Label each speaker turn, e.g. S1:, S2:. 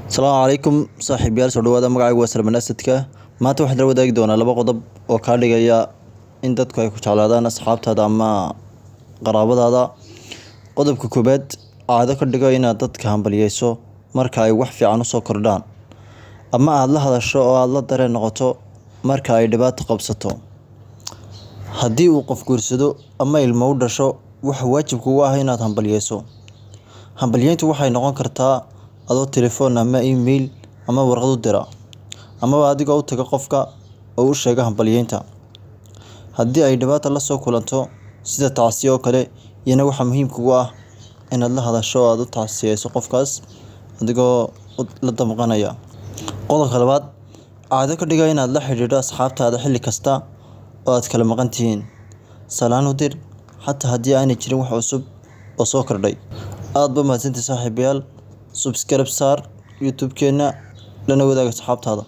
S1: Asalaamu calaykum saaxiibayaal soo dhawaada magacaygu waa Salman Asadka maanta waxaan la wadaagi doonaa laba qodob oo ka dhigaya in dadku ay ku jeclaadaan asxaabtaada ama qaraabadaada. Qodobka koobaad, caado ka dhigo inaad dadka hambalyeeyso marka ay wax fiican u soo kordhaan, ama aad la hadasho oo aad la dareen noqoto marka ay dhibaato qabsato. Haddii uu qof guursado ama ilmo u dhasho, waxa waajib kugu ah inaad hambalyeeyso. Hambalyeyntu waxay noqon kartaa adoo telefoon ama email ama warqad u dira, ama adigoo u taga qofka oo u sheega hambalyeynta. Haddii ay dhibaato la soo kulanto sida tacsiyo oo kale, iyana waxa muhiim kugu ah inaad la hadasho oo aad u tacsiyeyso qofkaas adigoo la damqanaya. Qodobka labaad, caado ka dhiga inaad la xiriirto asxaabtaada xilli kasta oo aad kala maqan tihiin. Salaan u dir, xataa haddii aanay jirin wax cusub oo soo kordhay. Aad ba mahadsantahay saaxiibayaal. Subscribe saar YouTube keena lana wadaaga asxaabtaada.